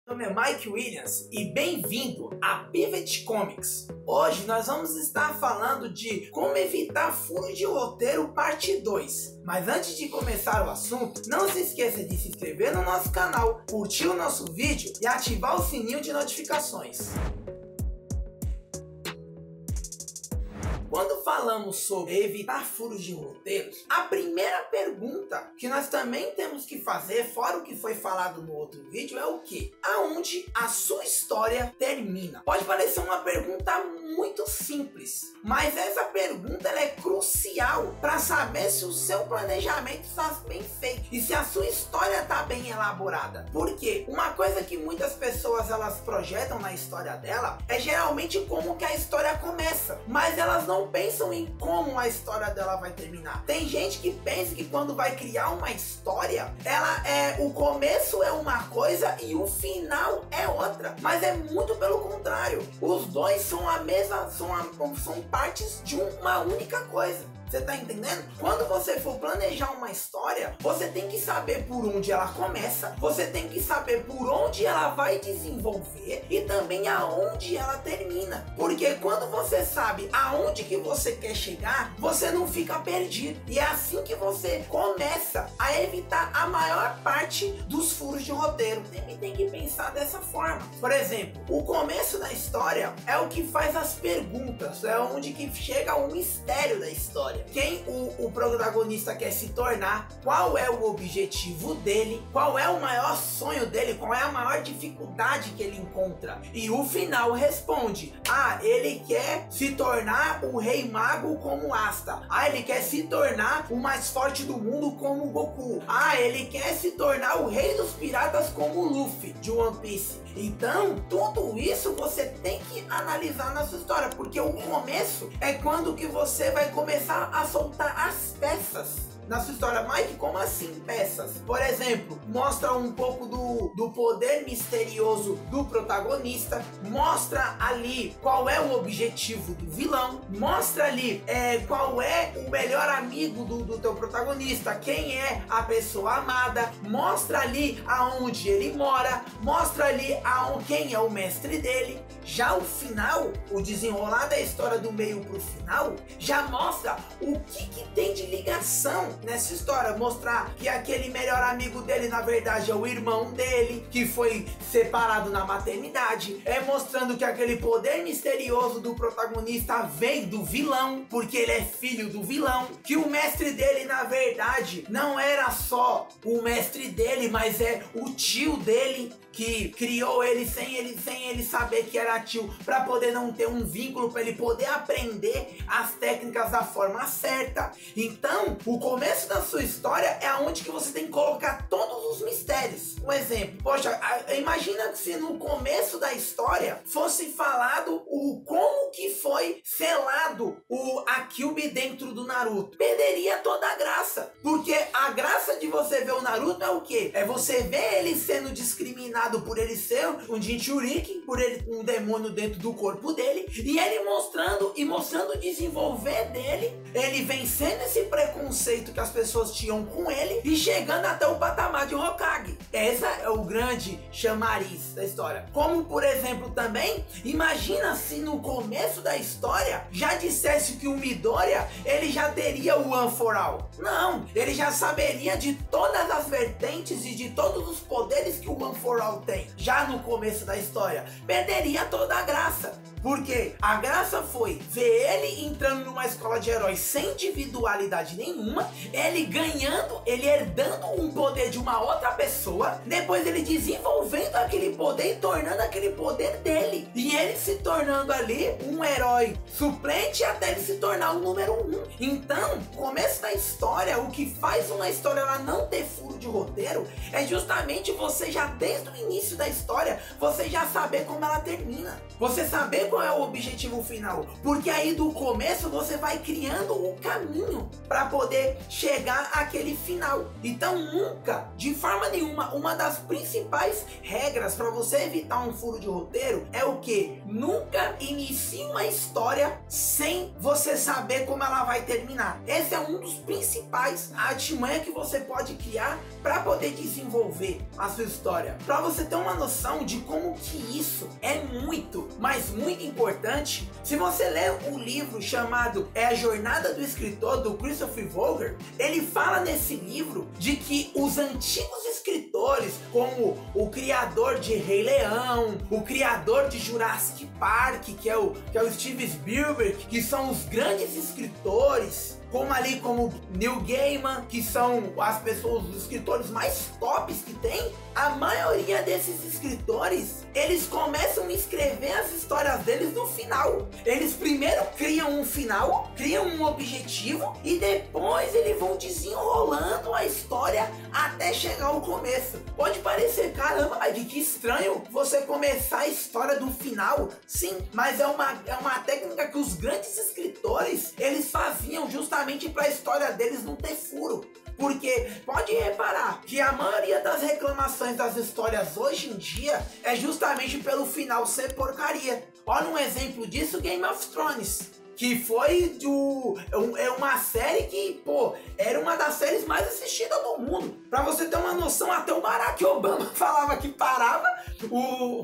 Meu nome é Mike Williams e bem-vindo a Pivot Comics. Hoje nós vamos estar falando de como evitar furos de roteiro parte 2. Mas antes de começar o assunto, não se esqueça de se inscrever no nosso canal, curtir o nosso vídeo e ativar o sininho de notificações. Quando falamos sobre evitar furos de roteiros, a primeira pergunta que nós também temos que fazer, fora o que foi falado no outro vídeo, é o quê? Aonde a sua história termina? Pode parecer uma pergunta muito simples, mas essa pergunta ela é crucial para saber se o seu planejamento está bem feito e se a sua história está bem elaborada. Porque uma coisa que muitas pessoas elas projetam na história dela é geralmente como que a história começa, mas elas não pensam em como a história dela vai terminar. Tem gente que pensa que quando vai criar uma história, o começo é uma coisa e o final é outra, mas é muito pelo contrário. Os dois são a mesma, são partes de uma única coisa. Você tá entendendo? Quando você for planejar uma história, você tem que saber por onde ela começa, você tem que saber por onde ela vai desenvolver e também aonde ela termina. Porque quando você sabe aonde que você quer chegar, você não fica perdido. E é assim que você começa a evitar a maior parte dos furos de roteiro. Tem que pensar dessa forma. Por exemplo, o começo da história é o que faz as perguntas, é onde que chega o mistério da história. Quem o protagonista quer se tornar, qual é o objetivo dele, qual é o maior sonho dele, qual é a maior dificuldade que ele encontra. E o final responde: ele quer se tornar o rei mago como Asta. Ele quer se tornar o mais forte do mundo como Goku. Ele quer se tornar o rei dos piratas como Luffy de One Piece. Então, tudo isso você tem que analisar na sua história, porque o começo é quando que você vai começar a soltar as peças na sua história. Mike, como assim peças? Por exemplo, mostra um pouco do poder misterioso do protagonista, mostra ali qual é o objetivo do vilão, mostra ali qual é o melhor amigo do teu protagonista, quem é a pessoa amada, mostra ali aonde ele mora, mostra ali quem é o mestre dele. Já o final, o desenrolar da história do meio pro final, já mostra o que tem de ligação nessa história. Mostrar que aquele melhor amigo dele na verdade é o irmão dele, que foi separado na maternidade. Mostrando que aquele poder misterioso do protagonista vem do vilão, porque ele é filho do vilão. Que o mestre dele na verdade não era só o mestre dele, mas é o tio dele, que criou ele sem ele saber que era tio, para poder não ter um vínculo, para ele poder aprender as técnicas da forma certa. Então, o começo da sua história é onde que você tem que colocar todos os mistérios. Um exemplo, poxa, imagina que se no começo da história fosse falado como que foi selado a Kyuubi dentro do Naruto. Perderia toda a graça, porque a graça de você ver o Naruto é o quê? É você ver ele sendo discriminado por ele ser um Jinchuriki, por ele um demônio dentro do corpo dele, e ele mostrando o desenvolver dele, ele vencendo esse preconceito que as pessoas tinham com ele e chegando até o patamar de Hokage. Essa é o grande chamariz da história. Como por exemplo também, imagina se no começo da história já dissesse que o Midoriya ele já teria o One for All. Não, ele já saberia de todas as vertentes e de todos os poderes que o One for All tem. Já no começo da história, perderia toda a graça. Porque a graça foi ver ele entrando numa escola de heróis sem individualidade nenhuma, ele ganhando, ele herdando um poder de uma outra pessoa, depois ele desenvolvendo aquele poder e tornando aquele poder dele. E ele se tornando ali um herói suplente até ele se tornar o número 1. Então, o começo da história, o que faz uma história ela não ter furo de roteiro, é justamente você já desde o início da história, você já saber como ela termina. Você saber qual é o objetivo final, porque aí do começo você vai criando o caminho para poder chegar àquele final. Então nunca, de forma nenhuma, uma das principais regras para para você evitar um furo de roteiro é o que? Nunca inicie uma história sem você saber como ela vai terminar. Esse é um dos principais artimanhas que você pode criar para poder desenvolver a sua história. Para você ter uma noção de como que isso é muito, mas muito importante, se você ler um livro chamado A Jornada do Escritor, do Christopher Vogler, ele fala nesse livro de que os antigos escritores, como o criador de Rei Leão, o criador de Jurassic Park, que é o Steven Spielberg, que são os grandes escritores, como Neil Gaiman, que são as pessoas, os escritores mais tops que tem, a maioria desses escritores, eles começam a escrever as histórias deles no final. Eles primeiro criam um final, criam um objetivo e depois eles vão desenrolando a história até chegar ao começo. Pode parecer, caramba, mas que estranho você começar a história do final. Sim, mas é uma técnica que os grandes escritores, eles faziam justamente para a história deles não ter furo. Porque pode reparar que a maioria das reclamações das histórias hoje em dia é justamente pelo final ser porcaria. Olha um exemplo disso, Game of Thrones, que foi uma série que, pô, era uma das séries mais assistidas do mundo. Pra você ter uma noção, até o Barack Obama falava que parava,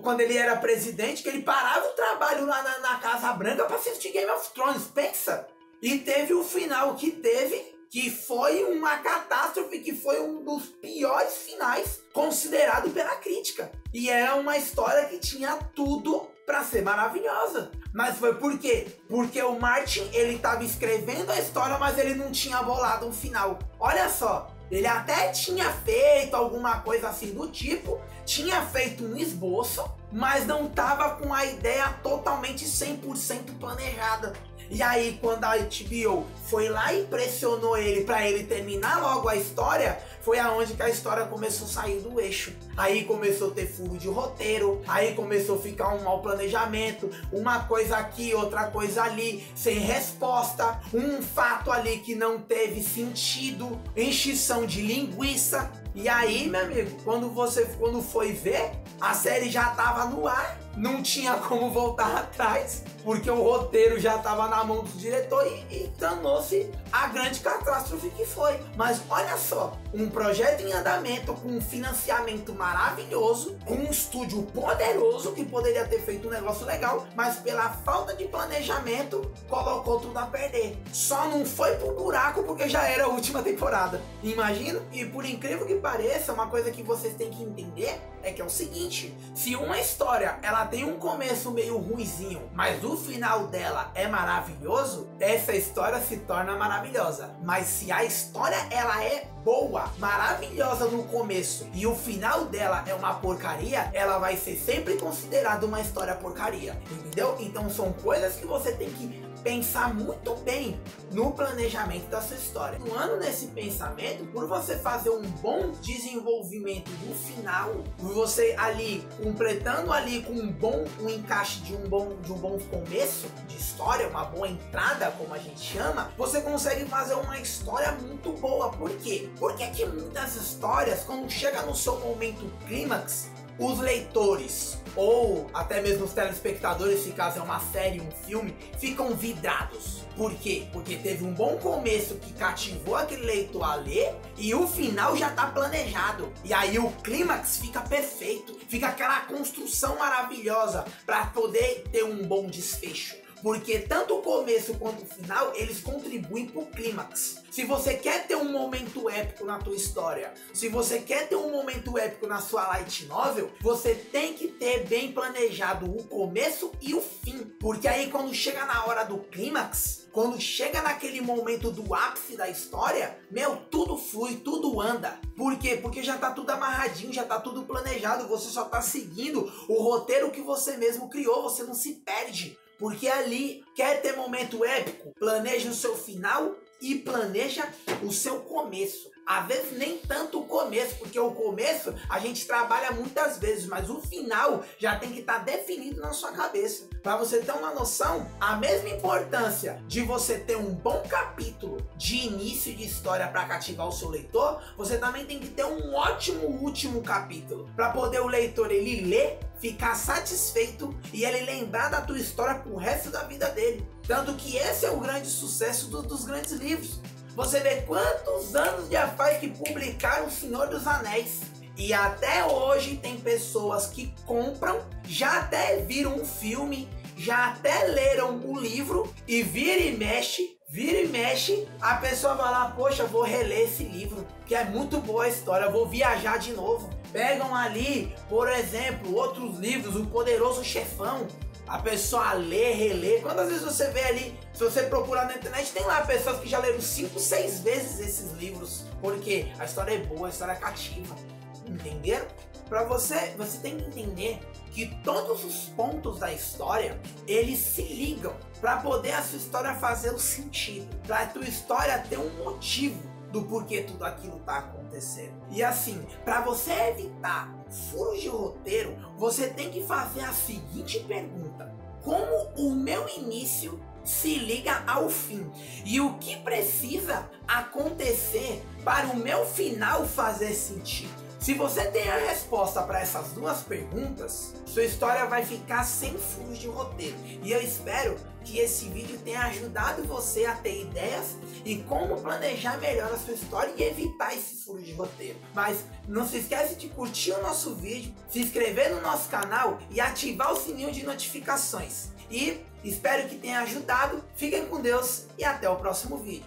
quando ele era presidente, que ele parava o trabalho lá na Casa Branca pra assistir Game of Thrones, pensa! E teve o final que teve, que foi uma catástrofe, que foi um dos piores finais considerado pela crítica. E é uma história que tinha tudo para ser maravilhosa. Mas foi por quê? Porque o Martin, ele estava escrevendo a história, mas ele não tinha bolado um final. Olha só, ele até tinha feito alguma coisa assim do tipo, tinha feito um esboço, mas não estava com a ideia totalmente 100% planejada. E aí, quando a HBO foi lá e pressionou ele para ele terminar logo a história, foi aonde que a história começou a sair do eixo. Aí começou a ter furo de roteiro, aí começou a ficar um mau planejamento, uma coisa aqui, outra coisa ali, sem resposta, um fato ali que não teve sentido, encheção de linguiça. E aí, meu amigo, quando foi ver, a série já tava no ar, não tinha como voltar atrás, porque o roteiro já tava na mão do diretor e tornou-se a grande catástrofe que foi. Mas olha só, um projeto em andamento, com um financiamento maravilhoso, com um estúdio poderoso que poderia ter feito um negócio legal, mas pela falta de planejamento, colocou tudo a perder. Só não foi pro buraco porque já era a última temporada. Imagina? E por incrível que pareça, uma coisa que vocês têm que entender é que é o seguinte: se uma história ela tem um começo meio ruinzinho, mas o final dela é maravilhoso, essa história se torna maravilhosa. Mas se a história ela é boa, maravilhosa no começo e o final dela é uma porcaria, ela vai ser sempre considerada uma história porcaria, entendeu? Então são coisas que você tem que pensar muito bem no planejamento da sua história. Atuando nesse pensamento, por você fazer um bom desenvolvimento do final, por você ali completando ali com um encaixe de um bom começo de história, uma boa entrada, como a gente chama, você consegue fazer uma história muito boa. Por quê? Porque que muitas histórias, quando chega no seu momento clímax, os leitores ou até mesmo os telespectadores, se caso é uma série, um filme, ficam vidrados. Por quê? Porque teve um bom começo que cativou aquele leitor a ler e o final já tá planejado. E aí o clímax fica perfeito, fica aquela construção maravilhosa para poder ter um bom desfecho. Porque tanto o começo quanto o final, eles contribuem pro clímax. Se você quer ter um momento épico na tua história, se você quer ter um momento épico na sua light novel, você tem que ter bem planejado o começo e o fim. Porque aí quando chega na hora do clímax, quando chega naquele momento do ápice da história, meu, tudo flui, tudo anda. Por quê? Porque já tá tudo amarradinho, já tá tudo planejado, você só tá seguindo o roteiro que você mesmo criou, você não se perde. Porque ali, quer ter momento épico, planeja o seu final e planeja o seu começo. Às vezes nem tanto o começo, porque o começo a gente trabalha muitas vezes, mas o final já tem que estar definido na sua cabeça. Para você ter uma noção, a mesma importância de você ter um bom capítulo de início de história para cativar o seu leitor, você também tem que ter um ótimo último capítulo, para poder o leitor ele ler, ficar satisfeito e ele lembrar da tua história pro resto da vida dele. Tanto que esse é o grande sucesso dos grandes livros. Você vê quantos anos já faz que publicaram O Senhor dos Anéis. E até hoje tem pessoas que compram, já até viram um filme, já até leram o livro e vira e mexe, a pessoa vai lá, poxa, vou reler esse livro, que é muito boa a história, vou viajar de novo. Pegam ali, por exemplo, outros livros, O Poderoso Chefão, a pessoa lê, relê. Quantas vezes você vê ali, se você procurar na internet, tem lá pessoas que já leram 5, 6 vezes esses livros, porque a história é boa, a história é cativa. Entenderam? Para você tem que entender que todos os pontos da história, eles se ligam para poder a sua história fazer o sentido, para a tua história ter um motivo do porquê tudo aquilo tá acontecendo. E assim, para você evitar furos de roteiro, você tem que fazer a seguinte pergunta: como o meu início se liga ao fim? E o que precisa acontecer para o meu final fazer sentido? Se você tem a resposta para essas duas perguntas, sua história vai ficar sem furos de roteiro. E eu espero que esse vídeo tenha ajudado você a ter ideias e como planejar melhor a sua história e evitar esse furo de roteiro. Mas não se esquece de curtir o nosso vídeo, se inscrever no nosso canal e ativar o sininho de notificações. E espero que tenha ajudado. Fiquem com Deus e até o próximo vídeo.